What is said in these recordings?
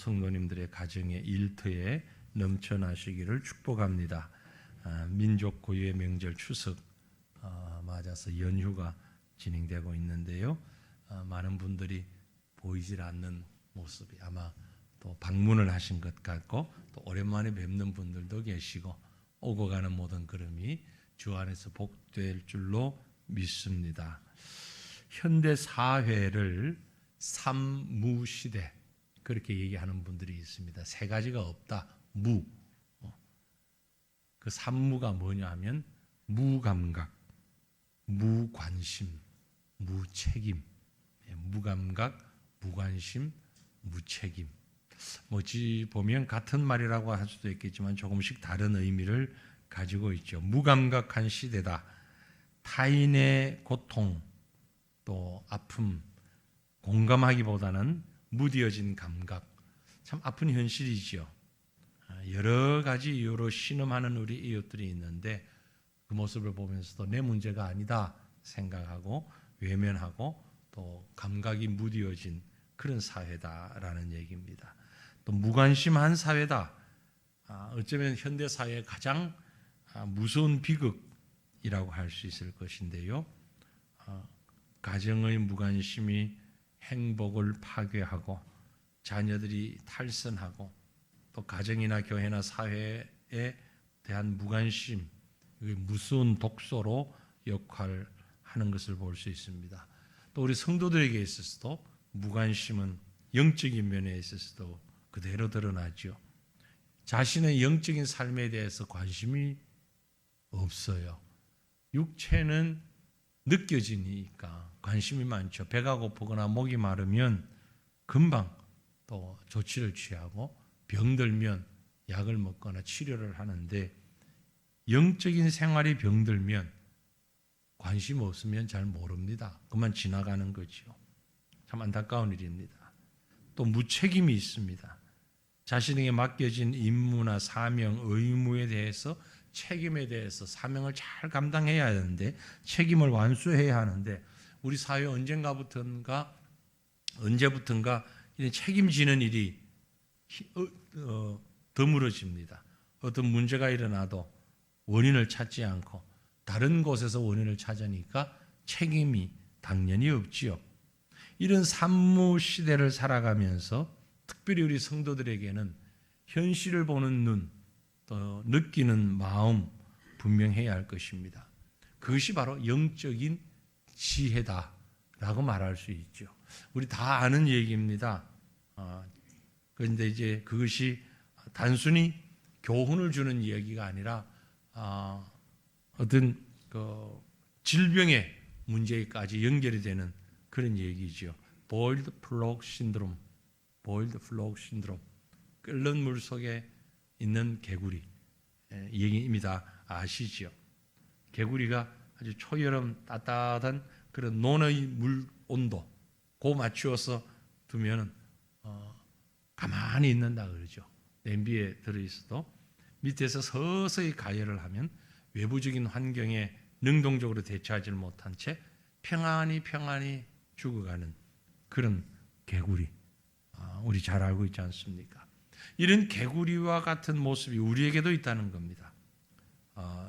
성도님들의 가정의 일터에 넘쳐나시기를 축복합니다. 민족 고유의 명절 추석 맞아서 연휴가 진행되고 있는데요. 많은 분들이 보이질 않는 모습이 아마 또 방문을 하신 것 같고 또 오랜만에 뵙는 분들도 계시고 오고 가는 모든 걸음이 주 안에서 복될 줄로 믿습니다. 현대 사회를 삼무시대 그렇게 얘기하는 분들이 있습니다. 세 가지가 없다. 무. 그 삼무가 뭐냐 하면 무감각, 무관심, 무책임. 무감각, 무관심, 무책임. 어찌 보면 같은 말이라고 할 수도 있겠지만 조금씩 다른 의미를 가지고 있죠. 무감각한 시대다. 타인의 고통, 또 아픔, 공감하기보다는 무뎌진 감각. 참 아픈 현실이죠. 여러 가지 이유로 신음하는 우리 이웃들이 있는데 그 모습을 보면서도 내 문제가 아니다 생각하고 외면하고 또 감각이 무뎌진 그런 사회다라는 얘기입니다. 또 무관심한 사회다. 어쩌면 현대 사회의 가장 무서운 비극이라고 할 수 있을 것인데요. 가정의 무관심이 행복을 파괴하고 자녀들이 탈선하고 또 가정이나 교회나 사회에 대한 무관심, 무서운 독소로 역할하는 것을 볼 수 있습니다. 또 우리 성도들에게 있어서도 무관심은 영적인 면에 있어서도 그대로 드러나죠. 자신의 영적인 삶에 대해서 관심이 없어요. 육체는 느껴지니까 관심이 많죠. 배가 고프거나 목이 마르면 금방 또 조치를 취하고 병들면 약을 먹거나 치료를 하는데 영적인 생활이 병들면 관심 없으면 잘 모릅니다. 그만 지나가는 거죠. 참 안타까운 일입니다. 또 무책임이 있습니다. 자신에게 맡겨진 임무나 사명, 의무에 대해서 책임에 대해서 사명을 잘 감당해야 하는데 책임을 완수해야 하는데 우리 사회 언제부턴가 이런 책임지는 일이 드물어집니다. 어떤 문제가 일어나도 원인을 찾지 않고 다른 곳에서 원인을 찾으니까 책임이 당연히 없지요. 이런 산무 시대를 살아가면서 특별히 우리 성도들에게는 현실을 보는 눈, 또 느끼는 마음 분명해야 할 것입니다. 그것이 바로 영적인 지혜다라고 말할 수 있죠. 우리 다 아는 얘기입니다. 그런데 이제 그것이 단순히 교훈을 주는 이야기가 아니라 어떤 그 질병의 문제까지 연결이 되는 그런 얘기죠. 보일드 플록 신드롬, 끓는 물 속에 있는 개구리 얘기입니다. 아시죠? 개구리가 아주 초여름 따뜻한 그런 논의 물 온도 고 맞추어서 두면 가만히 있는다 그러죠. 냄비에 들어있어도 밑에서 서서히 가열을 하면 외부적인 환경에 능동적으로 대처하지 못한 채 평안히 죽어가는 그런 개구리 우리 잘 알고 있지 않습니까? 이런 개구리와 같은 모습이 우리에게도 있다는 겁니다.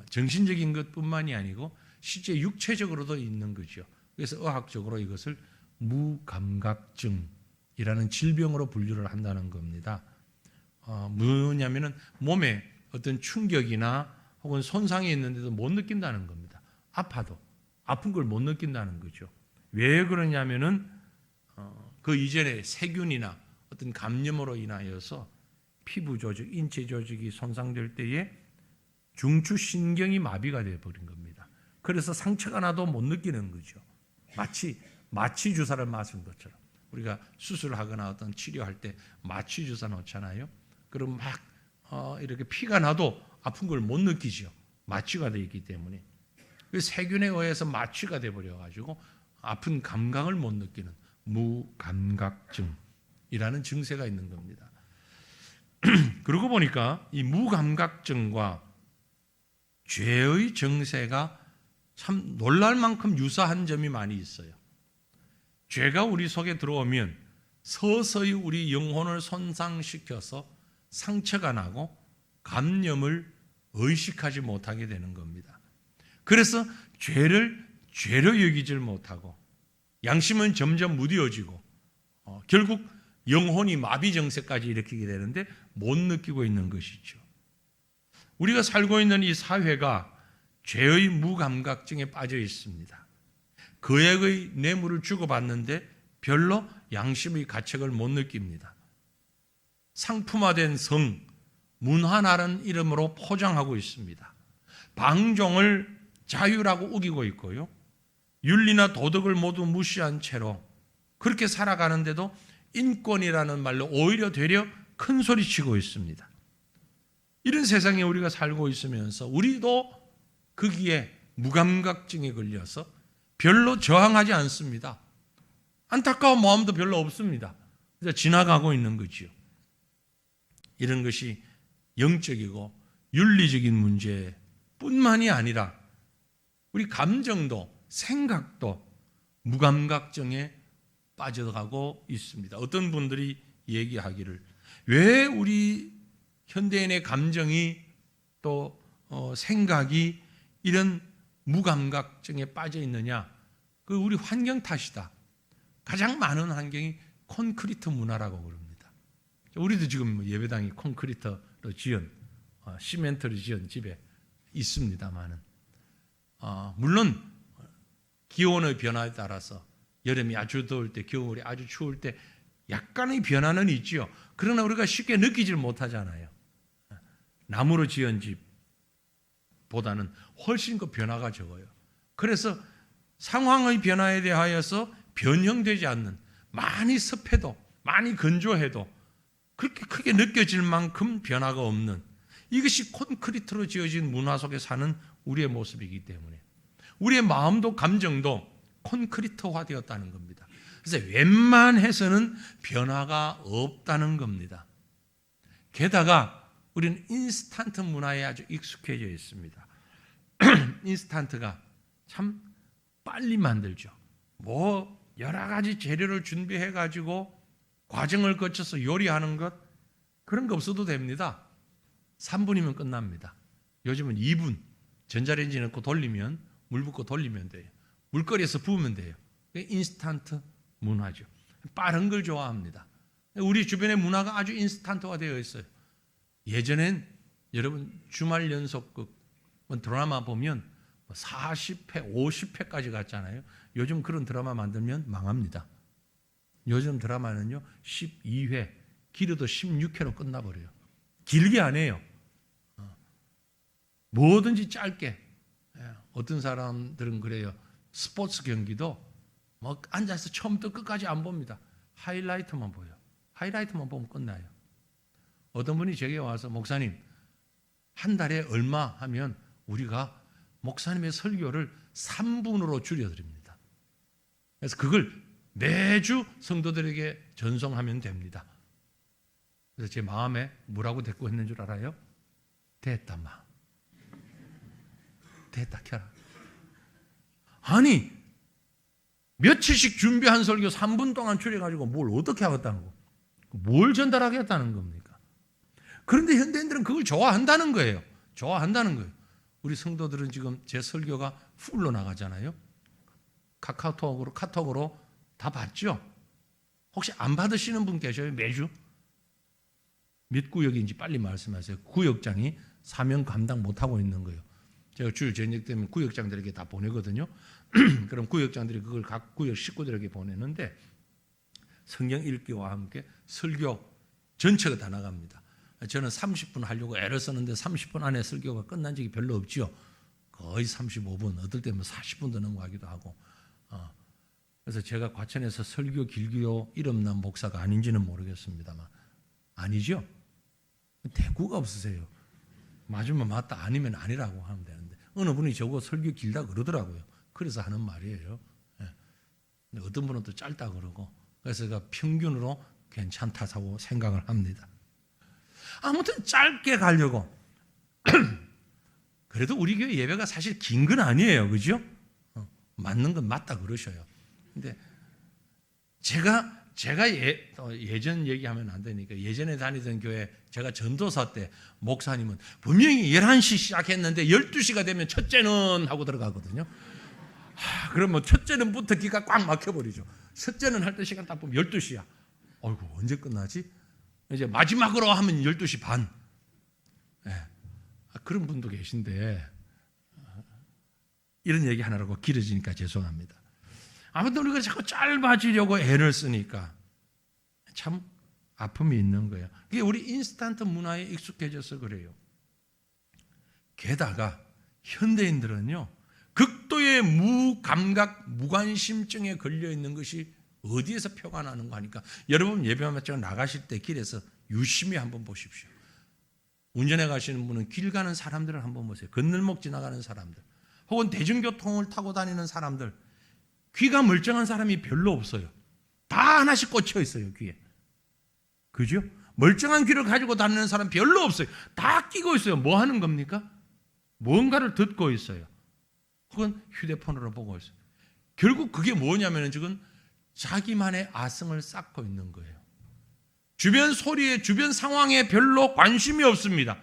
정신적인 것뿐만이 아니고 실제 육체적으로도 있는 거죠. 그래서 의학적으로 이것을 무감각증이라는 질병으로 분류를 한다는 겁니다. 뭐냐면은 몸에 어떤 충격이나 혹은 손상이 있는데도 못 느낀다는 겁니다. 아파도 아픈 걸 못 느낀다는 거죠. 왜 그러냐면은 그 이전에 세균이나 어떤 감염으로 인하여서 피부 조직, 인체 조직이 손상될 때에 중추신경이 마비가 되어버린 겁니다. 그래서 상처가 나도 못 느끼는 거죠. 마취 주사를 맞은 것처럼 우리가 수술하거나 어떤 치료할 때 마취 주사 놓잖아요. 그럼 막 이렇게 피가 나도 아픈 걸 못 느끼죠. 마취가 되어 있기 때문에. 세균에 의해서 마취가 되어버려가지고 아픈 감각을 못 느끼는 무감각증이라는 증세가 있는 겁니다. 그러고 보니까 이 무감각증과 죄의 증세가 참 놀랄 만큼 유사한 점이 많이 있어요. 죄가 우리 속에 들어오면 서서히 우리 영혼을 손상시켜서 상처가 나고 감염을 의식하지 못하게 되는 겁니다. 그래서 죄를 죄로 여기질 못하고 양심은 점점 무뎌지고 결국 영혼이 마비 증세까지 일으키게 되는데 못 느끼고 있는 것이죠. 우리가 살고 있는 이 사회가 죄의 무감각증에 빠져 있습니다. 거액의 뇌물을 주고받는데 별로 양심의 가책을 못 느낍니다. 상품화된 성, 문화라는 이름으로 포장하고 있습니다. 방종을 자유라고 우기고 있고요. 윤리나 도덕을 모두 무시한 채로 그렇게 살아가는데도 인권이라는 말로 오히려 되려 큰 소리치고 있습니다. 이런 세상에 우리가 살고 있으면서 우리도 거기에 무감각증에 걸려서 별로 저항하지 않습니다. 안타까운 마음도 별로 없습니다. 그래서 지나가고 있는 거지요. 이런 것이 영적이고 윤리적인 문제뿐만이 아니라 우리 감정도 생각도 무감각증에 빠져가고 있습니다. 어떤 분들이 얘기하기를 왜 우리 현대인의 감정이 또 생각이 이런 무감각증에 빠져 있느냐? 그 우리 환경 탓이다. 가장 많은 환경이 콘크리트 문화라고 그럽니다. 우리도 지금 예배당이 콘크리트로 지은 시멘트로 지은 집에 있습니다만은 물론 기온의 변화에 따라서 여름이 아주 더울 때, 겨울이 아주 추울 때 약간의 변화는 있지요. 그러나 우리가 쉽게 느끼질 못하잖아요. 나무로 지은 집보다는 훨씬 그 변화가 적어요. 그래서 상황의 변화에 대하여서 변형되지 않는, 많이 습해도 많이 건조해도 그렇게 크게 느껴질 만큼 변화가 없는, 이것이 콘크리트로 지어진 문화 속에 사는 우리의 모습이기 때문에 우리의 마음도 감정도 콘크리트화 되었다는 겁니다. 그래서 웬만해서는 변화가 없다는 겁니다. 게다가 우리는 인스턴트 문화에 아주 익숙해져 있습니다. 인스턴트가 참 빨리 만들죠. 뭐 여러 가지 재료를 준비해 가지고 과정을 거쳐서 요리하는 것, 그런 거 없어도 됩니다. 3분이면 끝납니다. 요즘은 2분, 전자레인지 넣고 돌리면, 물 붓고 돌리면 돼요. 물거리에서 부으면 돼요. 인스턴트 문화죠. 빠른 걸 좋아합니다. 우리 주변의 문화가 아주 인스턴트화 되어 있어요. 예전엔 여러분 주말 연속극 드라마 보면 40회, 50회까지 갔잖아요. 요즘 그런 드라마 만들면 망합니다. 요즘 드라마는요 12회, 길어도 16회로 끝나버려요. 길게 안 해요. 뭐든지 짧게. 어떤 사람들은 그래요. 스포츠 경기도 뭐 앉아서 처음부터 끝까지 안 봅니다. 하이라이트만 보여. 하이라이트만 보면 끝나요. 어떤 분이 제게 와서 목사님 한 달에 얼마 하면 우리가 목사님의 설교를 3분으로 줄여드립니다. 그래서 그걸 매주 성도들에게 전송하면 됩니다. 그래서 제 마음에 뭐라고 대꾸했는 줄 알아요? 됐다 마. 됐다 켜라. 아니 며칠씩 준비한 설교 3분 동안 줄여가지고 뭘 어떻게 하겠다는 거? 뭘 전달하겠다는 겁니까? 그런데 현대인들은 그걸 좋아한다는 거예요. 좋아한다는 거예요. 우리 성도들은 지금 제 설교가 풀로 나가잖아요. 카톡으로 다 봤죠? 혹시 안 받으시는 분 계셔요? 매주? 몇 구역인지 빨리 말씀하세요. 구역장이 사명 감당 못하고 있는 거예요. 제가 주일 저녁 되면 구역장들에게 다 보내거든요. 그럼 구역장들이 그걸 각 구역 식구들에게 보내는데 성경 읽기와 함께 설교 전체가 다 나갑니다. 저는 30분 하려고 애를 썼는데 30분 안에 설교가 끝난 적이 별로 없죠. 거의 35분, 어떨 때는 40분도 넘어가기도 하고. 그래서 제가 과천에서 설교 길교요 이름난 목사가 아닌지는 모르겠습니다만 아니죠? 대꾸가 없으세요. 맞으면 맞다, 아니면 아니라고 하면 되는데 어느 분이 저거 설교 길다 그러더라고요. 그래서 하는 말이에요. 근데 어떤 분은 또 짧다 그러고, 그래서 제가 평균으로 괜찮다고 생각을 합니다. 아무튼 짧게 가려고. 그래도 우리 교회 예배가 사실 긴 건 아니에요. 그죠? 맞는 건 맞다 그러셔요. 근데 제가 제가 예전 얘기하면 안 되니까 예전에 다니던 교회 제가 전도사 때 목사님은 분명히 11시 시작했는데 12시가 되면 첫째는 하고 들어가거든요. 그러면 첫째는 부터 기가 꽉 막혀버리죠. 첫째는 할 때 시간 딱 보면 12시야. 어이구 언제 끝나지? 이제 마지막으로 하면 12시 반. 네. 그런 분도 계신데 이런 얘기 하느라고 길어지니까 죄송합니다. 아무튼 우리가 자꾸 짧아지려고 애를 쓰니까 참 아픔이 있는 거예요. 이게 우리 인스턴트 문화에 익숙해져서 그래요. 게다가 현대인들은요 극도의 무감각, 무관심증에 걸려 있는 것이 어디에서 표가 나는 거 하니까 여러분 예배마치고 나가실 때 길에서 유심히 한번 보십시오. 운전해 가시는 분은 길 가는 사람들을 한번 보세요. 건널목 지나가는 사람들 혹은 대중교통을 타고 다니는 사람들 귀가 멀쩡한 사람이 별로 없어요. 다 하나씩 꽂혀 있어요 귀에. 그죠? 멀쩡한 귀를 가지고 다니는 사람 별로 없어요. 다 끼고 있어요. 뭐 하는 겁니까? 뭔가를 듣고 있어요. 혹은 휴대폰으로 보고 있어요. 결국 그게 뭐냐면 지금 자기만의 아성을 쌓고 있는 거예요. 주변 소리에 주변 상황에 별로 관심이 없습니다.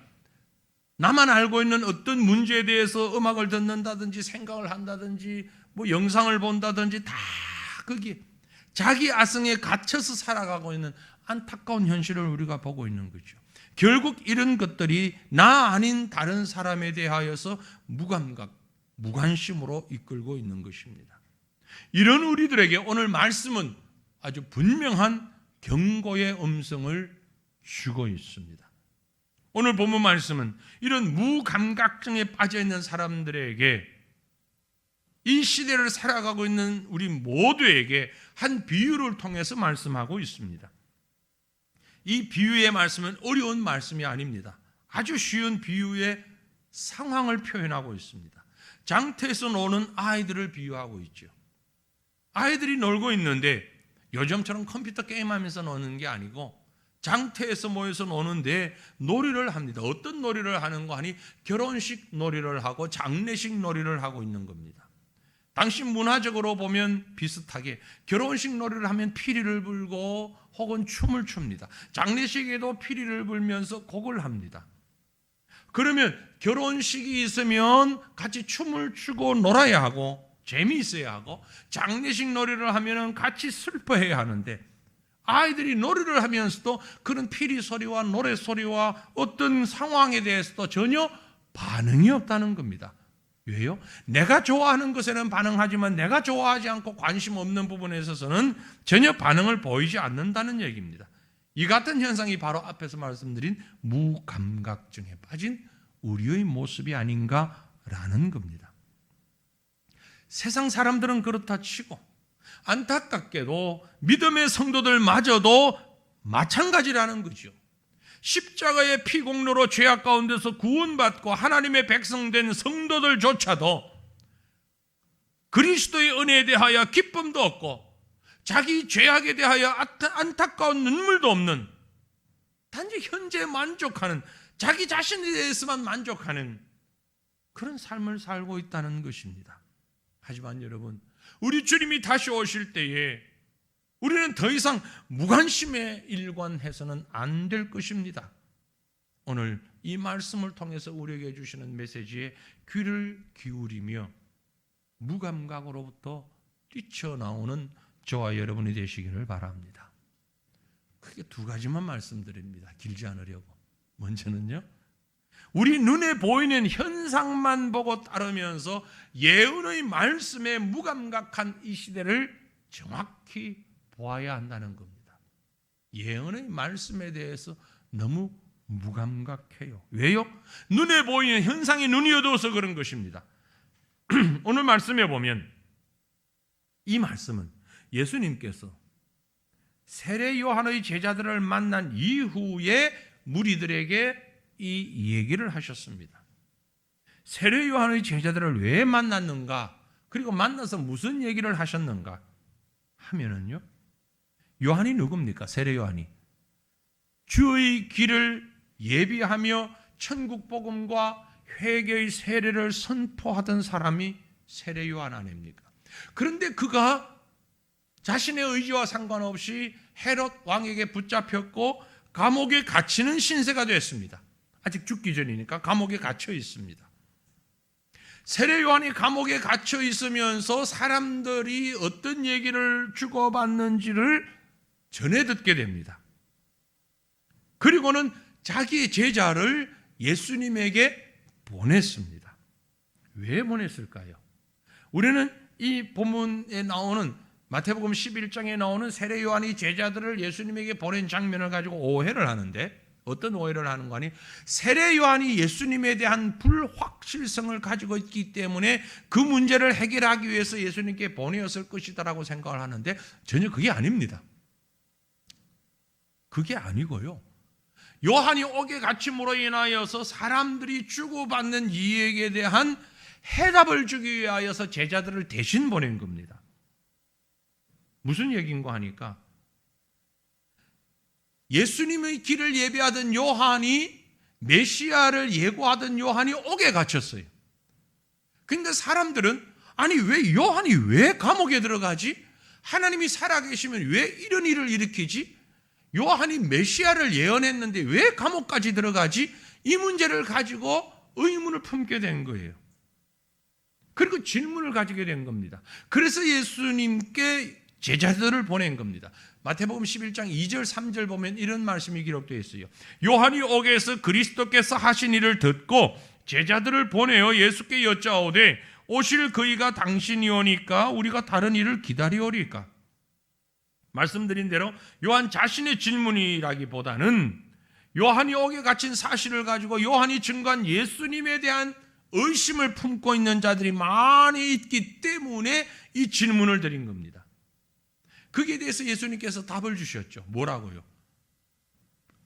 나만 알고 있는 어떤 문제에 대해서 음악을 듣는다든지 생각을 한다든지 뭐 영상을 본다든지 다 거기 자기 아성에 갇혀서 살아가고 있는 안타까운 현실을 우리가 보고 있는 거죠. 결국 이런 것들이 나 아닌 다른 사람에 대하여서 무감각, 무관심으로 이끌고 있는 것입니다. 이런 우리들에게 오늘 말씀은 아주 분명한 경고의 음성을 주고 있습니다. 오늘 본문 말씀은 이런 무감각증에 빠져있는 사람들에게 이 시대를 살아가고 있는 우리 모두에게 한 비유를 통해서 말씀하고 있습니다. 이 비유의 말씀은 어려운 말씀이 아닙니다. 아주 쉬운 비유의 상황을 표현하고 있습니다. 장터에서 노는 아이들을 비유하고 있죠. 아이들이 놀고 있는데 요즘처럼 컴퓨터 게임하면서 노는 게 아니고 장터에서 모여서 노는데 놀이를 합니다. 어떤 놀이를 하는 거 하니 결혼식 놀이를 하고 장례식 놀이를 하고 있는 겁니다. 당시 문화적으로 보면 비슷하게 결혼식 놀이를 하면 피리를 불고 혹은 춤을 춥니다. 장례식에도 피리를 불면서 곡을 합니다. 그러면 결혼식이 있으면 같이 춤을 추고 놀아야 하고 재미있어야 하고 장례식 놀이를 하면 같이 슬퍼해야 하는데 아이들이 놀이를 하면서도 그런 피리 소리와 노래 소리와 어떤 상황에 대해서도 전혀 반응이 없다는 겁니다. 왜요? 내가 좋아하는 것에는 반응하지만 내가 좋아하지 않고 관심 없는 부분에 있어서는 전혀 반응을 보이지 않는다는 얘기입니다. 이 같은 현상이 바로 앞에서 말씀드린 무감각증에 빠진 우리의 모습이 아닌가라는 겁니다. 세상 사람들은 그렇다 치고 안타깝게도 믿음의 성도들마저도 마찬가지라는 거죠. 십자가의 피공로로 죄악 가운데서 구원받고 하나님의 백성된 성도들조차도 그리스도의 은혜에 대하여 기쁨도 없고 자기 죄악에 대하여 안타까운 눈물도 없는 단지 현재 만족하는 자기 자신에 대해서만 만족하는 그런 삶을 살고 있다는 것입니다. 하지만 여러분, 우리 주님이 다시 오실 때에 우리는 더 이상 무관심에 일관해서는 안 될 것입니다. 오늘 이 말씀을 통해서 우리에게 주시는 메시지에 귀를 기울이며 무감각으로부터 뛰쳐나오는 저와 여러분이 되시기를 바랍니다. 크게 두 가지만 말씀드립니다. 길지 않으려고. 먼저는요, 우리 눈에 보이는 현상만 보고 따르면서 예언의 말씀에 무감각한 이 시대를 정확히 보아야 한다는 겁니다. 예언의 말씀에 대해서 너무 무감각해요. 왜요? 눈에 보이는 현상이 눈이 어두워서 그런 것입니다. 오늘 말씀에 보면 이 말씀은 예수님께서 세례 요한의 제자들을 만난 이후에 무리들에게 이 얘기를 하셨습니다. 세례 요한의 제자들을 왜 만났는가? 그리고 만나서 무슨 얘기를 하셨는가? 하면은요, 요한이 누굽니까? 세례 요한이 주의 길을 예비하며 천국 복음과 회개의 세례를 선포하던 사람이 세례 요한 아닙니까? 그런데 그가 자신의 의지와 상관없이 헤롯 왕에게 붙잡혔고 감옥에 갇히는 신세가 됐습니다. 아직 죽기 전이니까 감옥에 갇혀 있습니다. 세례 요한이 감옥에 갇혀 있으면서 사람들이 어떤 얘기를 주고받는지를 전해 듣게 됩니다. 그리고는 자기의 제자를 예수님에게 보냈습니다. 왜 보냈을까요? 우리는 이 본문에 나오는 마태복음 11장에 나오는 세례 요한이 제자들을 예수님에게 보낸 장면을 가지고 오해를 하는데, 어떤 오해를 하는 거니? 세례 요한이 예수님에 대한 불확실성을 가지고 있기 때문에 그 문제를 해결하기 위해서 예수님께 보내었을 것이다라고 생각을 하는데, 전혀 그게 아닙니다. 그게 아니고요, 요한이 옥에 갇힘으로 인하여서 사람들이 주고받는 이익에 대한 해답을 주기 위하여서 제자들을 대신 보낸 겁니다. 무슨 얘기인가 하니까, 예수님의 길을 예비하던 요한이, 메시아를 예고하던 요한이 옥에 갇혔어요. 그런데 사람들은, 아니 왜 요한이 왜 감옥에 들어가지? 하나님이 살아계시면 왜 이런 일을 일으키지? 요한이 메시아를 예언했는데 왜 감옥까지 들어가지? 이 문제를 가지고 의문을 품게 된 거예요. 그리고 질문을 가지게 된 겁니다. 그래서 예수님께 제자들을 보낸 겁니다. 마태복음 11장 2절 3절 보면 이런 말씀이 기록되어 있어요. 요한이 옥에서 그리스도께서 하신 일을 듣고 제자들을 보내어 예수께 여짜오되 오실 그이가 당신이오니까 우리가 다른 일을 기다리오리까? 말씀드린 대로 요한 자신의 질문이라기보다는 요한이 옥에 갇힌 사실을 가지고 요한이 증거한 예수님에 대한 의심을 품고 있는 자들이 많이 있기 때문에 이 질문을 드린 겁니다. 거기에 대해서 예수님께서 답을 주셨죠. 뭐라고요?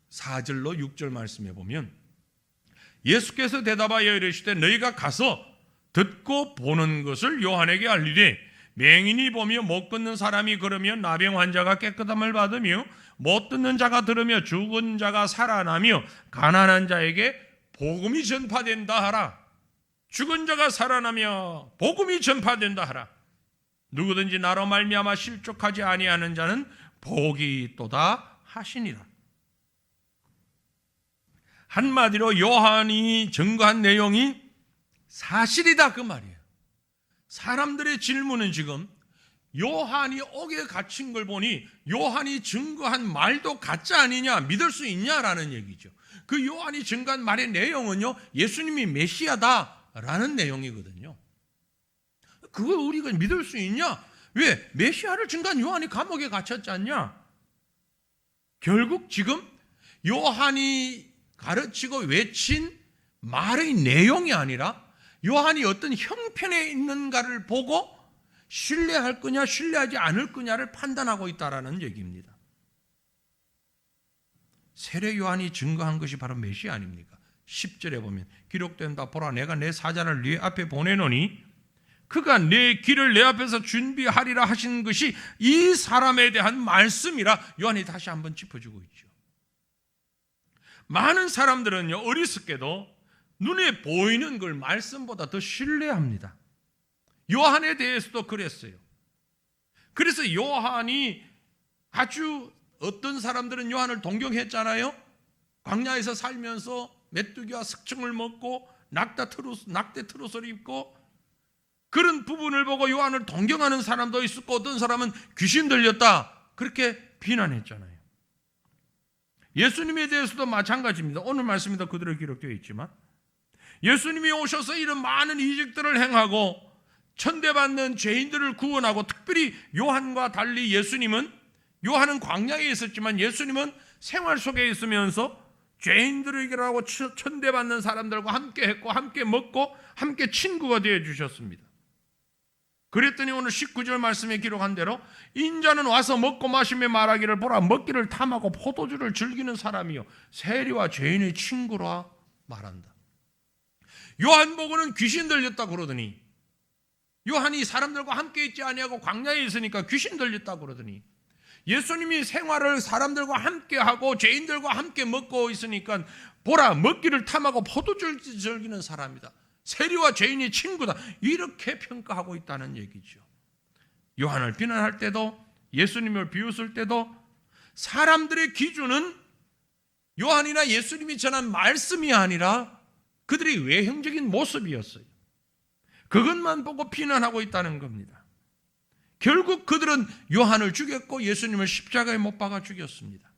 4절로 6절 말씀해 보면, 예수께서 대답하여 이르시되 너희가 가서 듣고 보는 것을 요한에게 알리되 맹인이 보며 못 걷는 사람이 걸으며 나병 환자가 깨끗함을 받으며 못 듣는 자가 들으며 죽은 자가 살아나며 가난한 자에게 복음이 전파된다 하라. 죽은 자가 살아나며 복음이 전파된다 하라. 누구든지 나로 말미암아 실족하지 아니하는 자는 복이 있도다 하시니라. 한마디로 요한이 증거한 내용이 사실이다 그 말이에요. 사람들의 질문은 지금 요한이 옥에 갇힌 걸 보니 요한이 증거한 말도 가짜 아니냐, 믿을 수 있냐라는 얘기죠. 그 요한이 증거한 말의 내용은요, 예수님이 메시아다라는 내용이거든요. 그걸 우리가 믿을 수 있냐? 왜? 메시아를 증거한 요한이 감옥에 갇혔지 않냐? 결국 지금 요한이 가르치고 외친 말의 내용이 아니라 요한이 어떤 형편에 있는가를 보고 신뢰할 거냐 신뢰하지 않을 거냐를 판단하고 있다라는 얘기입니다. 세례 요한이 증거한 것이 바로 메시아 아닙니까? 10절에 보면 기록된다. 보라 내가 내 사자를 네 앞에 보내노니 그가 내 길을 내 앞에서 준비하리라 하신 것이 이 사람에 대한 말씀이라 요한이 다시 한번 짚어주고 있죠. 많은 사람들은요, 어리석게도 눈에 보이는 걸 말씀보다 더 신뢰합니다. 요한에 대해서도 그랬어요. 그래서 요한이 아주, 어떤 사람들은 요한을 동경했잖아요. 광야에서 살면서 메뚜기와 석청을 먹고 낙대 트롯을 입고 그런 부분을 보고 요한을 동경하는 사람도 있었고, 어떤 사람은 귀신 들렸다 그렇게 비난했잖아요. 예수님에 대해서도 마찬가지입니다. 오늘 말씀에도 그대로 기록되어 있지만 예수님이 오셔서 이런 많은 이적들을 행하고 천대받는 죄인들을 구원하고, 특별히 요한과 달리 요한은 광야에 있었지만 예수님은 생활 속에 있으면서 죄인들에게라고 천대받는 사람들과 함께 했고 함께 먹고 함께 친구가 되어 주셨습니다. 그랬더니 오늘 19절 말씀에 기록한 대로 인자는 와서 먹고 마시며 말하기를 보라 먹기를 탐하고 포도주를 즐기는 사람이요 세리와 죄인의 친구라 말한다. 요한보고는 귀신 들렸다 그러더니, 요한이 사람들과 함께 있지 아니하고 광야에 있으니까 귀신 들렸다 그러더니, 예수님이 생활을 사람들과 함께 하고 죄인들과 함께 먹고 있으니까 보라 먹기를 탐하고 포도주를 즐기는 사람이다. 세리와 죄인이 친구다. 이렇게 평가하고 있다는 얘기죠. 요한을 비난할 때도 예수님을 비웃을 때도 사람들의 기준은 요한이나 예수님이 전한 말씀이 아니라 그들의 외형적인 모습이었어요. 그것만 보고 비난하고 있다는 겁니다. 결국 그들은 요한을 죽였고 예수님을 십자가에 못 박아 죽였습니다.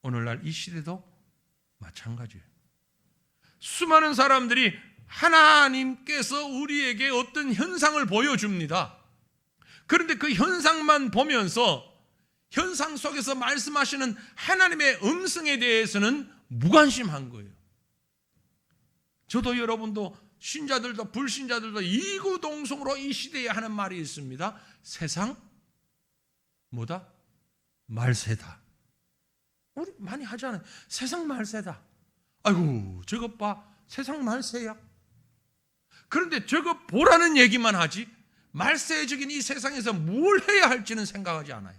오늘날 이 시대도 마찬가지예요. 수많은 사람들이 하나님께서 우리에게 어떤 현상을 보여줍니다. 그런데 그 현상만 보면서 현상 속에서 말씀하시는 하나님의 음성에 대해서는 무관심한 거예요. 저도 여러분도 신자들도 불신자들도 이구동성으로 이 시대에 하는 말이 있습니다. 세상 뭐다? 말세다. 우리 많이 하잖아요. 세상 말세다. 아이고 저것 봐. 세상 말세야. 그런데 저거 보라는 얘기만 하지 말세적인 이 세상에서 뭘 해야 할지는 생각하지 않아요.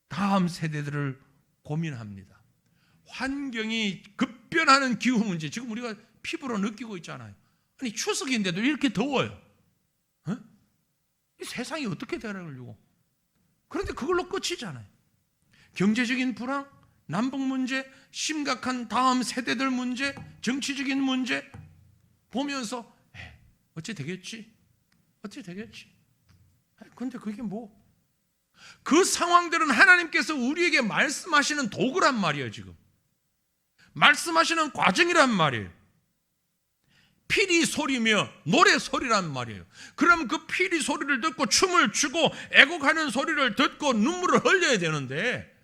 다음 세대들을 고민합니다. 환경이 급변하는 기후 문제, 지금 우리가 피부로 느끼고 있잖아요. 아니 추석인데도 이렇게 더워요. 이 세상이 어떻게 되려고? 그런데 그걸로 끝이잖아요. 경제적인 불황, 남북 문제, 심각한 다음 세대들 문제, 정치적인 문제 보면서 어찌 되겠지? 어찌 되겠지? 근데 그게 뭐? 그 상황들은 하나님께서 우리에게 말씀하시는 도구란 말이에요. 지금 말씀하시는 과정이란 말이에요. 피리 소리며 노래 소리란 말이에요. 그럼 그 피리 소리를 듣고 춤을 추고 애곡하는 소리를 듣고 눈물을 흘려야 되는데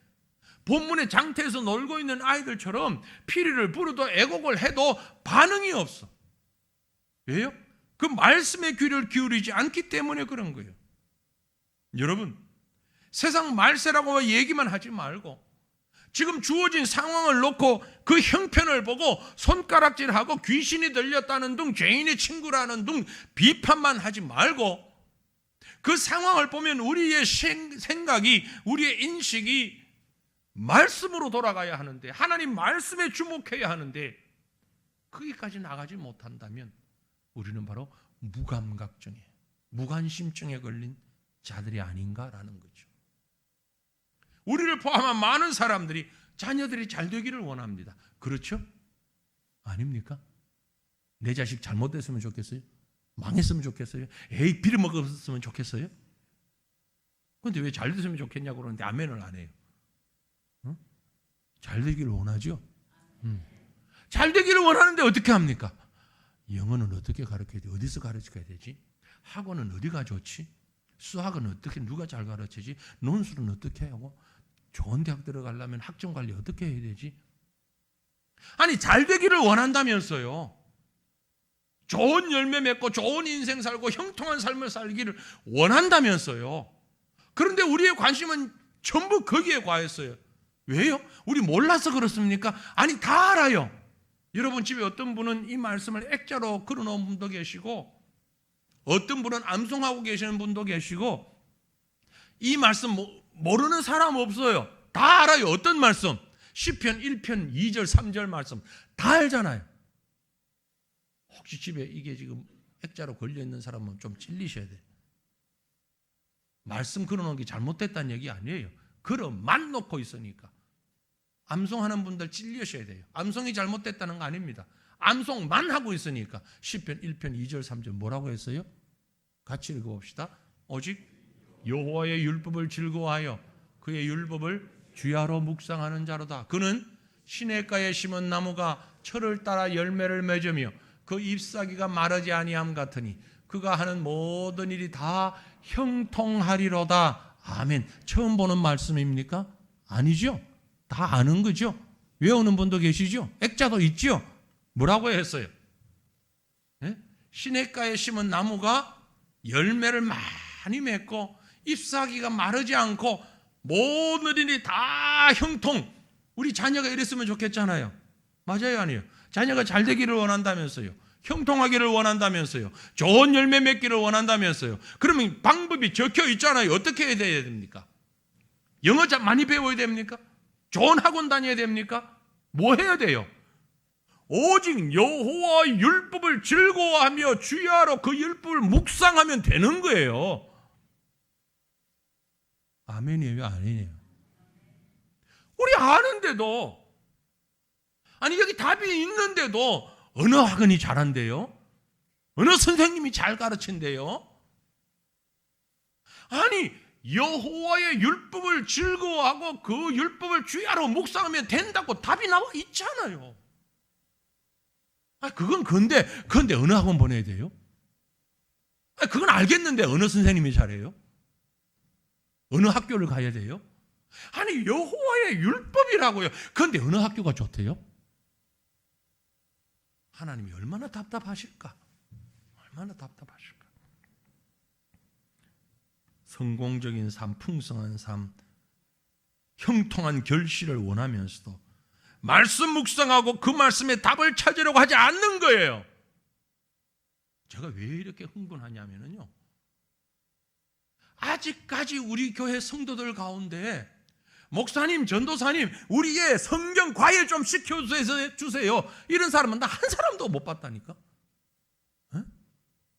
본문의 장터에서 놀고 있는 아이들처럼 피리를 부르도 애곡을 해도 반응이 없어. 왜요? 그 말씀의 귀를 기울이지 않기 때문에 그런 거예요. 여러분, 세상 말세라고 얘기만 하지 말고 지금 주어진 상황을 놓고 그 형편을 보고 손가락질하고 귀신이 들렸다는 등 죄인의 친구라는 등 비판만 하지 말고 그 상황을 보면 우리의 생각이, 우리의 인식이 말씀으로 돌아가야 하는데, 하나님 말씀에 주목해야 하는데 거기까지 나가지 못한다면 우리는 바로 무감각증에, 무관심증에 걸린 자들이 아닌가라는 거죠. 우리를 포함한 많은 사람들이 자녀들이 잘 되기를 원합니다. 그렇죠? 아닙니까? 내 자식 잘못됐으면 좋겠어요? 망했으면 좋겠어요? 에이 빌어먹었으면 좋겠어요? 그런데 왜 잘 됐으면 좋겠냐고 그러는데 아멘을 안 해요. 잘 되기를 원하죠? 잘 되기를 원하는데 어떻게 합니까? 영어는 어떻게 가르쳐야 돼? 어디서 가르쳐야 되지? 학원은 어디가 좋지? 수학은 어떻게 누가 잘 가르치지? 논술은 어떻게 하고? 좋은 대학 들어가려면 학점 관리 어떻게 해야 되지? 아니 잘 되기를 원한다면서요. 좋은 열매 맺고 좋은 인생 살고 형통한 삶을 살기를 원한다면서요. 그런데 우리의 관심은 전부 거기에 과했어요. 왜요? 우리 몰라서 그렇습니까? 아니 다 알아요. 여러분 집에 어떤 분은 이 말씀을 액자로 걸어놓은 분도 계시고 어떤 분은 암송하고 계시는 분도 계시고 이 말씀 모르는 사람 없어요. 다 알아요. 어떤 말씀? 시편 1편 2절 3절 말씀 다 알잖아요. 혹시 집에 이게 지금 액자로 걸려있는 사람은 좀 찔리셔야 돼요. 말씀 걸어놓은 게 잘못됐다는 얘기 아니에요. 걸어만 놓고 있으니까. 암송하는 분들 찔리셔야 돼요. 암송이 잘못됐다는 거 아닙니다. 암송만 하고 있으니까. 시편 1편 2절 3절 뭐라고 했어요? 같이 읽어봅시다. 오직 여호와의 율법을 즐거워하여 그의 율법을 주야로 묵상하는 자로다. 그는 시냇가에 심은 나무가 철을 따라 열매를 맺으며 그 잎사귀가 마르지 아니함 같으니 그가 하는 모든 일이 다 형통하리로다. 아멘. 처음 보는 말씀입니까? 아니죠. 다 아는 거죠. 외우는 분도 계시죠. 액자도 있죠. 뭐라고 했어요? 네? 시냇가에 심은 나무가 열매를 많이 맺고 잎사귀가 마르지 않고 모든 일이 다 형통. 우리 자녀가 이랬으면 좋겠잖아요. 맞아요, 아니에요? 자녀가 잘 되기를 원한다면서요. 형통하기를 원한다면서요. 좋은 열매 맺기를 원한다면서요. 그러면 방법이 적혀 있잖아요. 어떻게 해야 됩니까? 영어 많이 배워야 됩니까? 좋은 학원 다녀야 됩니까? 뭐 해야 돼요? 오직 여호와의 율법을 즐거워하며 주야로 그 율법을 묵상하면 되는 거예요. 아멘이에요, 아멘이에요? 우리 아는데도, 아니 여기 답이 있는데도 어느 학원이 잘한대요? 어느 선생님이 잘 가르친대요? 아니 여호와의 율법을 즐거워하고 그 율법을 주야로 묵상하면 된다고 답이 나와 있잖아요. 그건 근데 어느 학원 보내야 돼요? 그건 알겠는데 어느 선생님이 잘해요? 어느 학교를 가야 돼요? 아니 여호와의 율법이라고요. 그런데 어느 학교가 좋대요? 하나님이 얼마나 답답하실까? 얼마나 답답하실까? 성공적인 삶, 풍성한 삶, 형통한 결실을 원하면서도 말씀 묵상하고 그 말씀에 답을 찾으려고 하지 않는 거예요. 제가 왜 이렇게 흥분하냐면요, 아직까지 우리 교회 성도들 가운데 목사님, 전도사님, 우리의 성경 과외 좀 시켜주세요. 이런 사람은 나 한 사람도 못 봤다니까.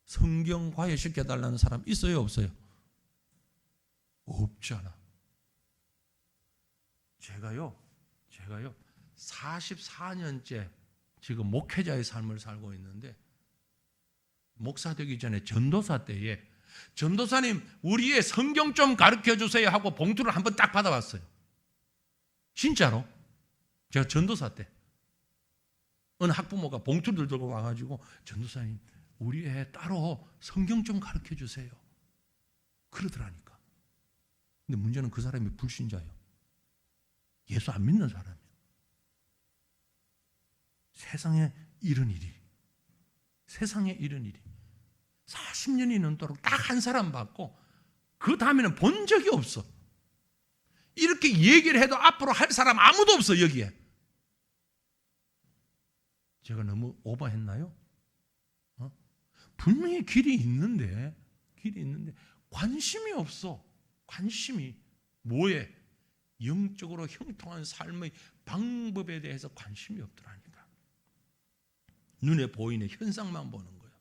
성경 과외 시켜달라는 사람 있어요, 없어요? 없잖아. 제가요 44년째 지금 목회자의 삶을 살고 있는데, 목사 되기 전에 전도사 때에 전도사님 우리의 성경 좀 가르쳐 주세요 하고 봉투를 한번 딱 받아봤어요. 진짜로. 제가 전도사 때 어느 학부모가 봉투를 들고 와가지고 전도사님 우리 애 따로 성경 좀 가르쳐 주세요 그러더라니까. 근데 문제는 그 사람이 불신자예요. 예수 안 믿는 사람이에요. 세상에 이런 일이 40년이 넘도록 딱 한 사람 받고 그 다음에는 본 적이 없어. 이렇게 얘기를 해도 앞으로 할 사람 아무도 없어. 여기에 제가 너무 오버했나요? 분명히 길이 있는데 관심이 없어. 관심이 뭐에? 영적으로 형통한 삶의 방법에 대해서 관심이 없더라니까. 눈에 보이는 현상만 보는 거예요.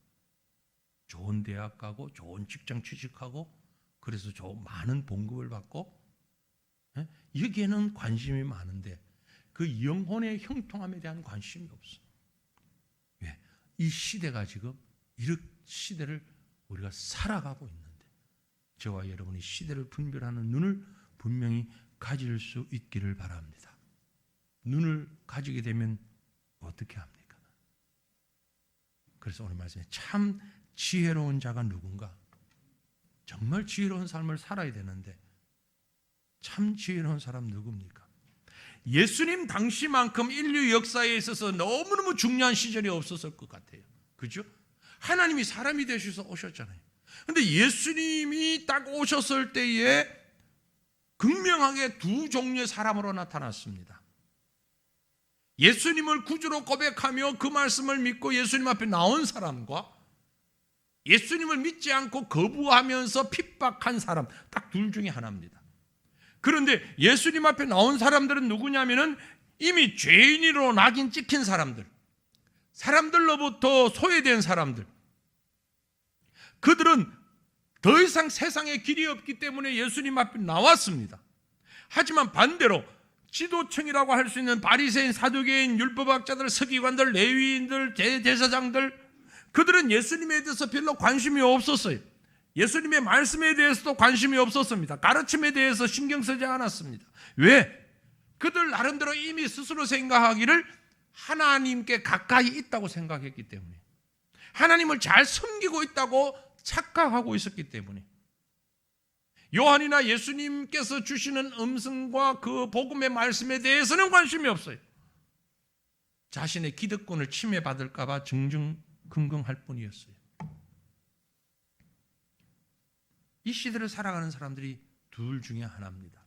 좋은 대학 가고 좋은 직장 취직하고 그래서 많은 봉급을 받고, 여기에는 관심이 많은데 그 영혼의 형통함에 대한 관심이 없어. 왜? 이 시대가 지금 이런 시대를 우리가 살아가고 있는데, 저와 여러분이 시대를 분별하는 눈을 분명히 가질 수 있기를 바랍니다. 눈을 가지게 되면 어떻게 합니까? 그래서 오늘 말씀에 참 지혜로운 자가 누군가? 정말 지혜로운 삶을 살아야 되는데 참 지혜로운 사람 누굽니까? 예수님 당시만큼 인류 역사에 있어서 너무너무 중요한 시절이 없었을 것 같아요. 그죠? 하나님이 사람이 되셔서 오셨잖아요. 그런데 예수님이 딱 오셨을 때에 극명하게 두 종류의 사람으로 나타났습니다. 예수님을 구주로 고백하며 그 말씀을 믿고 예수님 앞에 나온 사람과 예수님을 믿지 않고 거부하면서 핍박한 사람, 딱 둘 중에 하나입니다. 그런데 예수님 앞에 나온 사람들은 누구냐면은 이미 죄인으로 낙인 찍힌 사람들, 사람들로부터 소외된 사람들, 그들은 더 이상 세상에 길이 없기 때문에 예수님 앞에 나왔습니다. 하지만 반대로 지도층이라고 할 수 있는 바리새인, 사두개인, 율법학자들, 서기관들, 레위인들, 대제사장들, 그들은 예수님에 대해서 별로 관심이 없었어요. 예수님의 말씀에 대해서도 관심이 없었습니다. 가르침에 대해서 신경 쓰지 않았습니다. 왜? 그들 나름대로 이미 스스로 생각하기를 하나님께 가까이 있다고 생각했기 때문에, 하나님을 잘 섬기고 있다고 착각하고 있었기 때문에, 요한이나 예수님께서 주시는 음성과 그 복음의 말씀에 대해서는 관심이 없어요. 자신의 기득권을 침해받을까 봐 긍긍할 뿐이었어요. 이 시대를 살아가는 사람들이 둘 중에 하나입니다.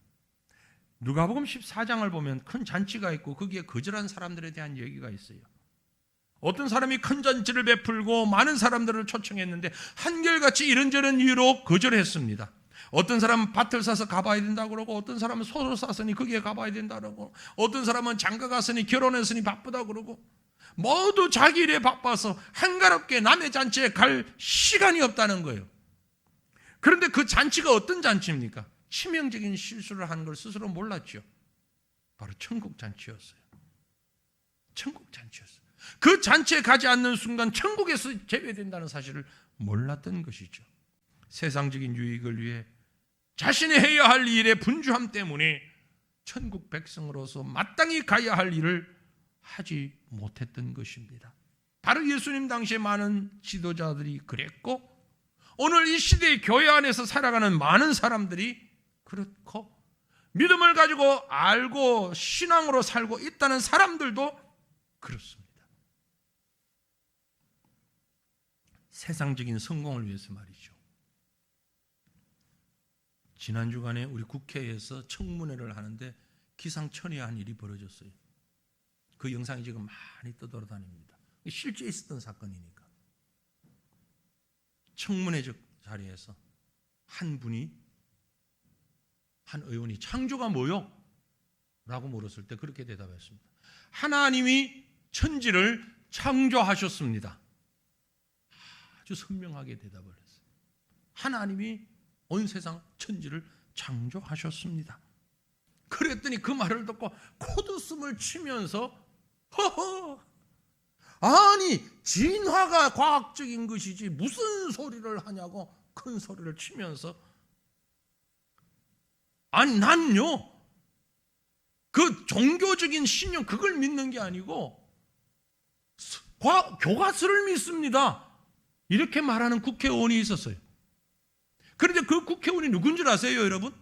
누가복음 14장을 보면 큰 잔치가 있고 거기에 거절한 사람들에 대한 얘기가 있어요. 어떤 사람이 큰 잔치를 베풀고 많은 사람들을 초청했는데 한결같이 이런저런 이유로 거절했습니다. 어떤 사람은 밭을 사서 가봐야 된다고 그러고, 어떤 사람은 소를 쌌으니 거기에 가봐야 된다고 그러고, 어떤 사람은 장가 갔으니 결혼했으니 바쁘다고 그러고, 모두 자기 일에 바빠서 한가롭게 남의 잔치에 갈 시간이 없다는 거예요. 그런데 그 잔치가 어떤 잔치입니까? 치명적인 실수를 하는 걸 스스로 몰랐죠. 바로 천국 잔치였어요. 천국 잔치였어요. 그 잔치에 가지 않는 순간 천국에서 제외된다는 사실을 몰랐던 것이죠. 세상적인 유익을 위해 자신이 해야 할 일의 분주함 때문에 천국 백성으로서 마땅히 가야 할 일을 하지 못했던 것입니다. 바로 예수님 당시에 많은 지도자들이 그랬고, 오늘 이 시대의 교회 안에서 살아가는 많은 사람들이 그렇고, 믿음을 가지고 알고 신앙으로 살고 있다는 사람들도 그렇습니다. 세상적인 성공을 위해서 말이죠. 지난 주간에 우리 국회에서 청문회를 하는데 기상천외한 일이 벌어졌어요. 그 영상이 지금 많이 떠돌아다닙니다. 실제 있었던 사건이니까. 청문회 자리에서 한 의원이 창조가 뭐요? 라고 물었을 때 그렇게 대답했습니다. 하나님이 천지를 창조하셨습니다. 아주 선명하게 대답을 했어요. 하나님이 온 세상 천지를 창조하셨습니다. 그랬더니 그 말을 듣고 코웃음을 치면서 허허, 아니 진화가 과학적인 것이지 무슨 소리를 하냐고 큰 소리를 치면서, 아니 난요 그 종교적인 신념 그걸 믿는 게 아니고 교과서를 믿습니다. 이렇게 말하는 국회의원이 있었어요. 그런데 그 국회의원이 누군 줄 아세요, 여러분?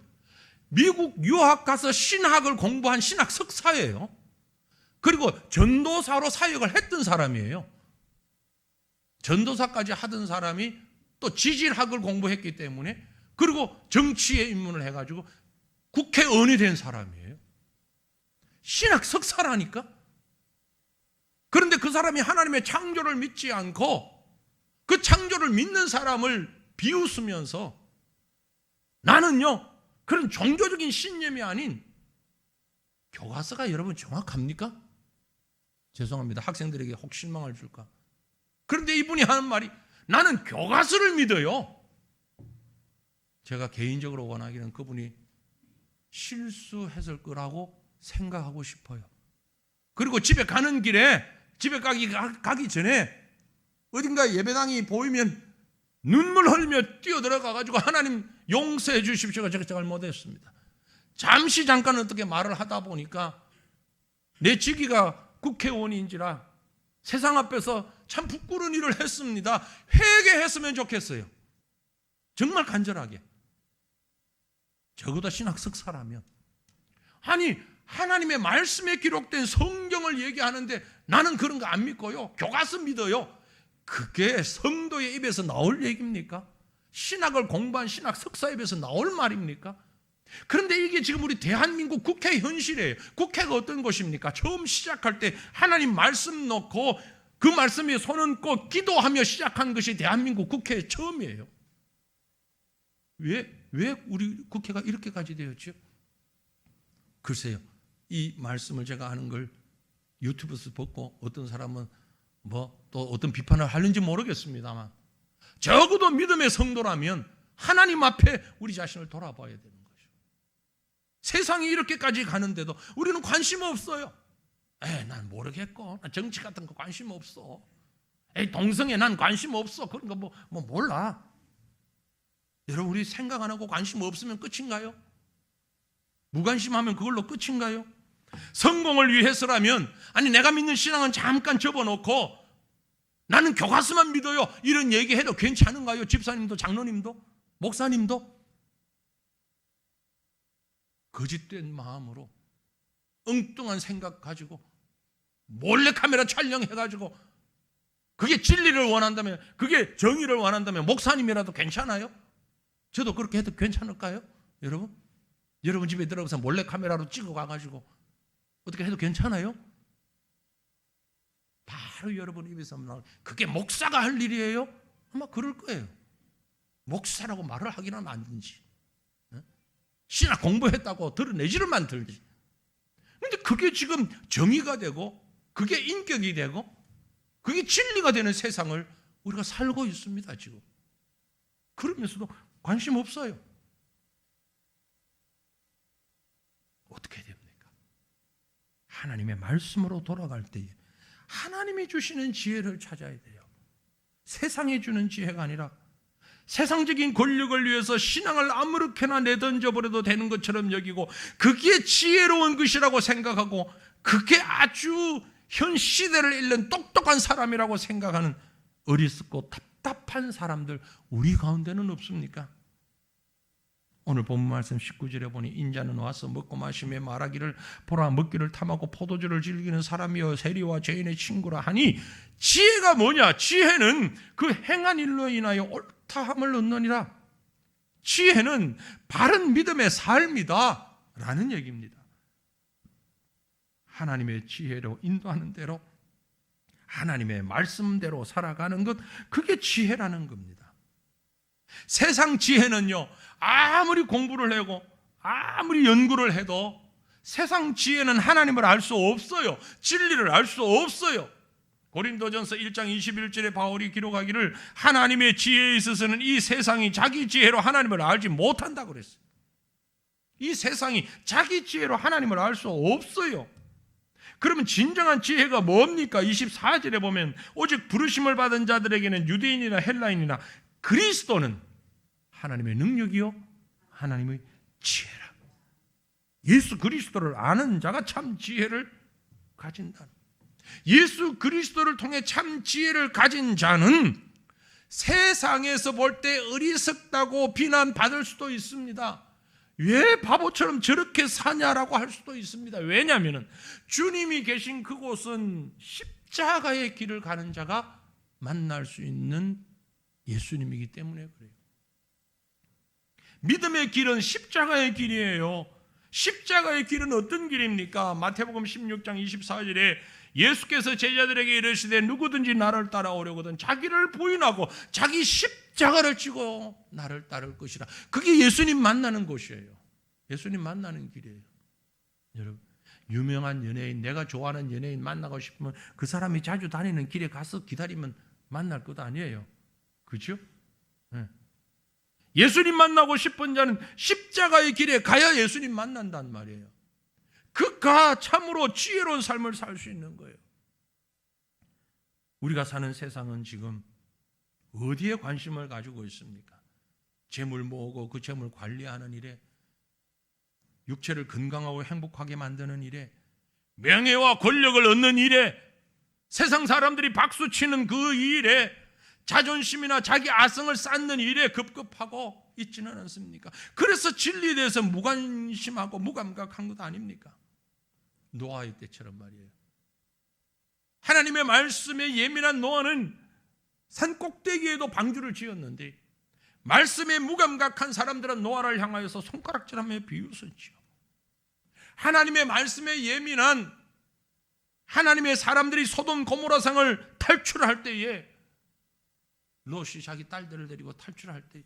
미국 유학 가서 신학을 공부한 신학 석사예요. 그리고 전도사로 사역을 했던 사람이에요. 전도사까지 하던 사람이 또 지질학을 공부했기 때문에, 그리고 정치에 입문을 해가지고 국회의원이 된 사람이에요. 신학 석사라니까. 그런데 그 사람이 하나님의 창조를 믿지 않고 그 창조를 믿는 사람을 비웃으면서, 나는요 그런 종교적인 신념이 아닌, 교과서가 여러분 정확합니까? 죄송합니다. 학생들에게 혹 실망을 줄까? 그런데 이분이 하는 말이, 나는 교과서를 믿어요. 제가 개인적으로 원하기는 그분이 실수했을 거라고 생각하고 싶어요. 그리고 집에 가는 길에, 집에 가기 전에 어딘가 예배당이 보이면 눈물 흘며 뛰어들어가가지고 하나님 용서해 주십시오. 제가 잘못했습니다. 잠깐 어떻게 말을 하다 보니까 내 직위가 국회의원인지라 세상 앞에서 참 부끄러운 일을 했습니다. 회개했으면 좋겠어요. 정말 간절하게. 적어도 신학 석사라면. 아니 하나님의 말씀에 기록된 성경을 얘기하는데 나는 그런 거 안 믿고요, 교과서 믿어요. 그게 성도의 입에서 나올 얘기입니까? 신학을 공부한 신학 석사 입에서 나올 말입니까? 그런데 이게 지금 우리 대한민국 국회 현실이에요. 국회가 어떤 곳입니까? 처음 시작할 때 하나님 말씀 놓고 그 말씀에 손 얹고 기도하며 시작한 것이 대한민국 국회 처음이에요. 왜 우리 국회가 이렇게까지 되었죠? 글쎄요, 이 말씀을 제가 하는 걸 유튜브에서 듣고 어떤 사람은 또 어떤 비판을 하는지 모르겠습니다만, 적어도 믿음의 성도라면 하나님 앞에 우리 자신을 돌아봐야 되는 거죠. 세상이 이렇게까지 가는데도 우리는 관심 없어요. 난 모르겠고, 난 정치 같은 거 관심 없어. 동성애 난 관심 없어. 그런 거 몰라. 여러분, 우리 생각 안 하고 관심 없으면 끝인가요? 무관심하면 그걸로 끝인가요? 성공을 위해서라면, 아니 내가 믿는 신앙은 잠깐 접어놓고 나는 교과서만 믿어요, 이런 얘기해도 괜찮은가요? 집사님도 장로님도 목사님도? 거짓된 마음으로 엉뚱한 생각 가지고 몰래카메라 촬영해가지고 그게 진리를 원한다면, 그게 정의를 원한다면 목사님이라도 괜찮아요? 저도 그렇게 해도 괜찮을까요? 여러분 집에 들어가서 몰래카메라로 찍어 가가지고 어떻게 해도 괜찮아요? 바로 여러분 입에서 나올, 그게 목사가 할 일이에요? 아마 그럴 거예요. 목사라고 말을 하기는 안 되지. 신학 공부했다고 드러내지를 만들지. 그런데 그게 지금 정의가 되고 그게 인격이 되고 그게 진리가 되는 세상을 우리가 살고 있습니다, 지금. 그러면서도 관심 없어요. 어떻게 됩니까? 하나님의 말씀으로 돌아갈 때에 하나님이 주시는 지혜를 찾아야 돼요. 세상이 주는 지혜가 아니라 세상적인 권력을 위해서 신앙을 아무렇게나 내던져버려도 되는 것처럼 여기고 그게 지혜로운 것이라고 생각하고 그게 아주 현 시대를 읽는 똑똑한 사람이라고 생각하는 어리석고 답답한 사람들 우리 가운데는 없습니까? 오늘 본문 말씀 19절에 보니 인자는 와서 먹고 마시며 말하기를 보라 먹기를 탐하고 포도주를 즐기는 사람이여 세리와 죄인의 친구라 하니 지혜가 뭐냐? 지혜는 그 행한 일로 인하여 옳다함을 얻느니라. 지혜는 바른 믿음의 삶이다 라는 얘기입니다. 하나님의 지혜로 인도하는 대로 하나님의 말씀대로 살아가는 것, 그게 지혜라는 겁니다. 세상 지혜는요, 아무리 공부를 하고 아무리 연구를 해도 세상 지혜는 하나님을 알 수 없어요. 진리를 알 수 없어요. 고린도전서 1장 21절에 바울이 기록하기를 하나님의 지혜에 있어서는 이 세상이 자기 지혜로 하나님을 알지 못한다고 그랬어요. 이 세상이 자기 지혜로 하나님을 알 수 없어요. 그러면 진정한 지혜가 뭡니까? 24절에 보면 오직 부르심을 받은 자들에게는 유대인이나 헬라인이나 그리스도는 하나님의 능력이요 하나님의 지혜라. 예수 그리스도를 아는 자가 참 지혜를 가진다. 예수 그리스도를 통해 참 지혜를 가진 자는 세상에서 볼 때 어리석다고 비난받을 수도 있습니다. 왜 바보처럼 저렇게 사냐라고 할 수도 있습니다. 왜냐하면 주님이 계신 그곳은 십자가의 길을 가는 자가 만날 수 있는 예수님이기 때문에 그래요. 믿음의 길은 십자가의 길이에요. 십자가의 길은 어떤 길입니까? 마태복음 16장 24절에 예수께서 제자들에게 이르시되 누구든지 나를 따라오려거든 자기를 부인하고 자기 십자가를 지고 나를 따를 것이라. 그게 예수님 만나는 곳이에요. 예수님 만나는 길이에요. 여러분, 유명한 연예인, 내가 좋아하는 연예인 만나고 싶으면 그 사람이 자주 다니는 길에 가서 기다리면 만날 것 아니에요. 그렇죠? 네. 예수님 만나고 싶은 자는 십자가의 길에 가야 예수님 만난단 말이에요. 그가 참으로 지혜로운 삶을 살 수 있는 거예요. 우리가 사는 세상은 지금 어디에 관심을 가지고 있습니까? 재물 모으고 그 재물 관리하는 일에, 육체를 건강하고 행복하게 만드는 일에, 명예와 권력을 얻는 일에, 세상 사람들이 박수치는 그 일에, 자존심이나 자기 아성을 쌓는 일에 급급하고 있지는 않습니까? 그래서 진리에 대해서 무관심하고 무감각한 것 아닙니까? 노아의 때처럼 말이에요. 하나님의 말씀에 예민한 노아는 산 꼭대기에도 방주를 지었는데 말씀에 무감각한 사람들은 노아를 향하여서 손가락질하며 비웃었지요. 하나님의 말씀에 예민한 하나님의 사람들이 소돔 고모라성을 탈출할 때에 롯이 자기 딸들을 데리고 탈출할 때에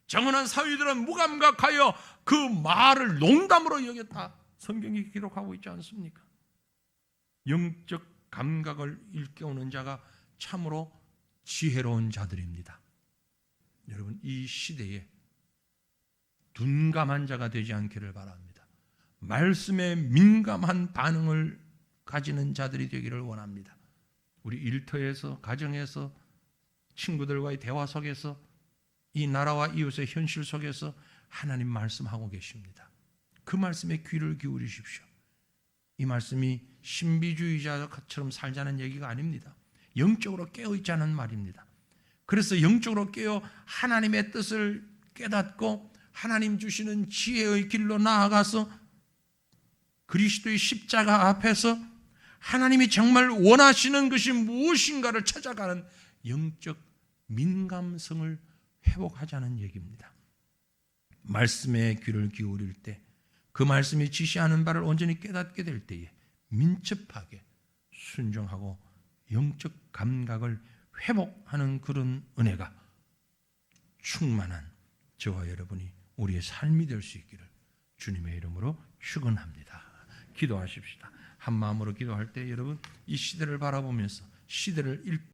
정언한 사위들은 무감각하여 그 말을 농담으로 여겼다. 성경이 기록하고 있지 않습니까? 영적 감각을 일깨우는 자가 참으로 지혜로운 자들입니다. 여러분, 이 시대에 둔감한 자가 되지 않기를 바랍니다. 말씀에 민감한 반응을 가지는 자들이 되기를 원합니다. 우리 일터에서, 가정에서, 친구들과의 대화 속에서, 이 나라와 이웃의 현실 속에서 하나님 말씀하고 계십니다. 그 말씀에 귀를 기울이십시오. 이 말씀이 신비주의자처럼 살자는 얘기가 아닙니다. 영적으로 깨어있자는 말입니다. 그래서 영적으로 깨어 하나님의 뜻을 깨닫고 하나님 주시는 지혜의 길로 나아가서 그리스도의 십자가 앞에서 하나님이 정말 원하시는 것이 무엇인가를 찾아가는 영적 민감성을 회복하자는 얘기입니다. 말씀에 귀를 기울일 때, 그 말씀이 지시하는 바를 온전히 깨닫게 될 때에 민첩하게 순종하고 영적 감각을 회복하는 그런 은혜가 충만한 저와 여러분이 우리의 삶이 될 수 있기를 주님의 이름으로 축원합니다. 기도하십시다. 한 마음으로 기도할 때 여러분, 이 시대를 바라보면서 시대를